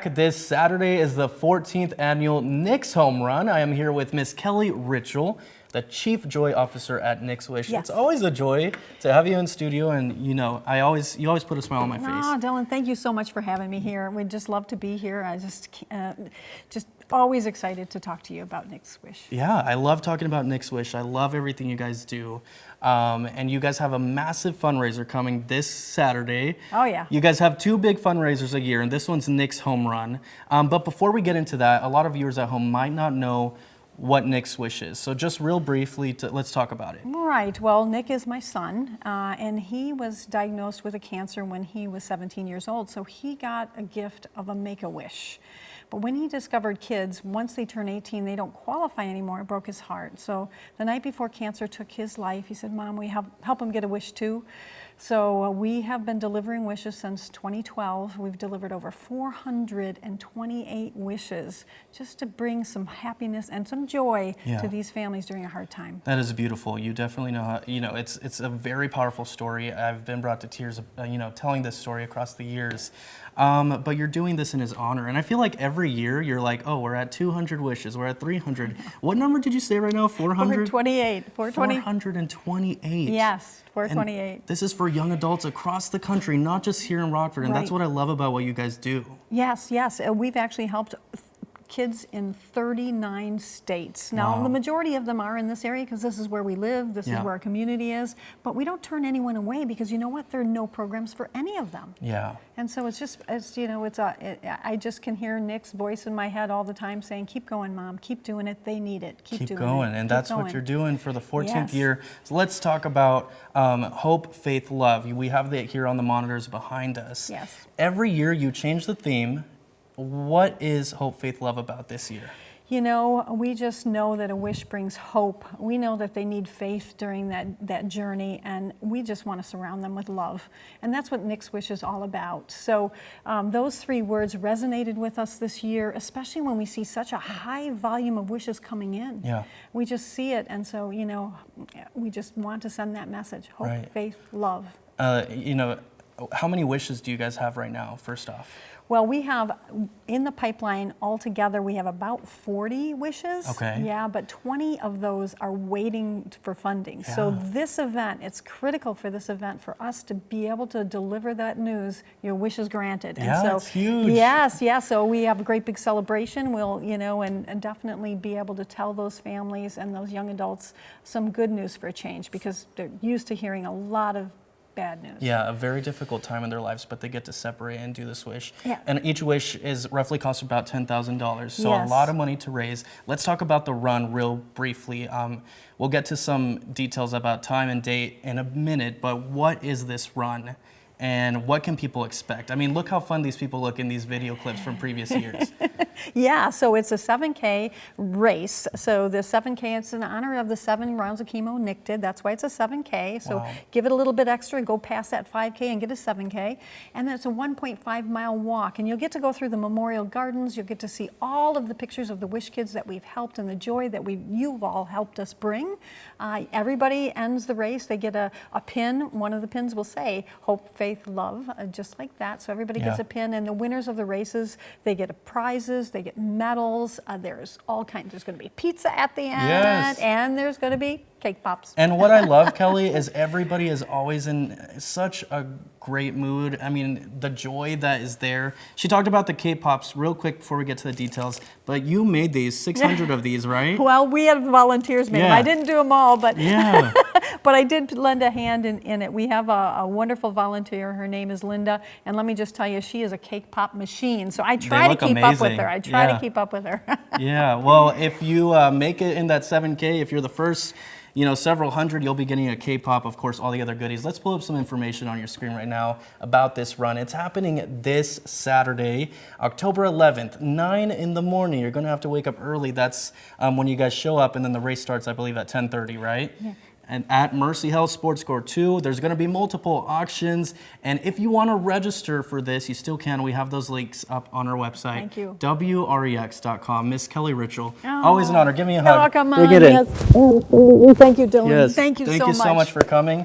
This Saturday is the 14th annual Knicks Home Run. I am here with Miss Kelli Ritschel, the Chief Joy Officer at Knicks Wish. Yes. It's always a joy to have you in studio, and you know, you always put a smile on my face. Oh, Dillon, thank you so much for having me here. We'd just love to be here. I just always excited to talk to you about Knicks Wish. Yeah, I love talking about Knicks Wish. I love everything you guys do. And you guys have a massive fundraiser coming this Saturday. Oh, yeah. You guys have two big fundraisers a year, and this one's Knicks Home Run. But before we get into that, a lot of viewers at home might not know what Knicks Wish is. So just real briefly, let's talk about it. Right. Well, Nick is my son, and he was diagnosed with a cancer when he was 17 years old. So he got a gift of a Make-A-Wish. But when he discovered kids, once they turn 18, they don't qualify anymore. It broke his heart. So the night before cancer took his life, he said, "Mom, we help him get a wish too." So we have been delivering wishes since 2012. We've delivered over 428 wishes just to bring some happiness and some joy to these families during a hard time. That is beautiful. You definitely know how, it's a very powerful story. I've been brought to tears, telling this story across the years. But you're doing this in his honor. And I feel like every year you're like, oh, we're at 200 wishes, we're at 300. What number did you say right now? 400? 428. 428. Yes, 428. And this is for young adults across the country, not just here in Rockford. And that's what I love about what you guys do. Yes, yes. We've actually helped kids in 39 states. Now, the majority of them are in this area because this is where we live, this is where our community is, but we don't turn anyone away because you know what? There are no programs for any of them. Yeah. And so I just can hear Nick's voice in my head all the time saying, keep going, Mom, keep doing it, they need it, keep doing going. it. And that's what you're doing for the 14th year. So let's talk about Hope, Faith, Love. We have that here on the monitors behind us. Yes. Every year you change the theme. What is Hope, Faith, Love about this year? You know, we just know that a wish brings hope. We know that they need faith during that journey, and we just want to surround them with love. And that's what Knicks Wish is all about. So those three words resonated with us this year, especially when we see such a high volume of wishes coming in. Yeah. We just see it, and so, we just want to send that message, hope, faith, love. How many wishes do you guys have right now, first off? Well, we have, in the pipeline altogether, we have about 40 wishes. Okay. Yeah, but 20 of those are waiting for funding. Yeah. So this event, it's critical for this event for us to be able to deliver that news, your wish is granted. Yeah, and so, it's huge. Yes, so we have a great big celebration. We'll, and definitely be able to tell those families and those young adults some good news for a change because they're used to hearing a lot of bad news. Yeah, a very difficult time in their lives, but they get to separate and do this wish. Yeah. And each wish is roughly costs about $10,000, so Yes. a lot of money to raise. Let's talk about the run real briefly. We'll get to some details about time and date in a minute, but what is this run? And what can people expect? I mean, look how fun these people look in these video clips from previous years. Yeah, so it's a 7K race. So the 7K, it's in honor of the 7 rounds of chemo Nick did. That's why it's a 7K. So give it a little bit extra, go past that 5K and get a 7K. And then it's a 1.5-mile walk. And you'll get to go through the Memorial Gardens. You'll get to see all of the pictures of the Wish Kids that we've helped and the joy that you've all helped us bring. Everybody ends the race. They get a pin. One of the pins will say, Hope, Faith, Love, just like that. So everybody gets a pin. And the winners of the races, they get prizes. They get medals. There's all kinds. There's going to be pizza at the end, and there's going to be cake pops. And what I love, Kelli, is everybody is always in such a great mood. I mean, the joy that is there. She talked about the cake pops real quick before we get to the details, but you made these, 600 of these, right? Well, we had volunteers make them. I didn't do them all, but but I did lend a hand in it. We have a wonderful volunteer. Her name is Linda, and let me just tell you, she is a cake pop machine. So I try to keep up with her. I try to keep up with her. Yeah, well, if you make it in that 7K, if you're the first, several hundred, you'll be getting a K-pop, of course, all the other goodies. Let's pull up some information on your screen right now about this run. It's happening this Saturday, October 11th, 9 in the morning. You're going to have to wake up early. That's when you guys show up, and then the race starts, I believe, at 10:30, right? Yeah. And at Mercy Health Sports Score 2, there's going to be multiple auctions. And if you want to register for this, you still can. We have those links up on our website. Thank you. WREX.com. Miss Kelli Ritschel. Always an honor. Give me a hug. Oh, come on. Bring it in. Yes. Thank you, Dillon. Yes. Thank you so much. Thank you so much for coming.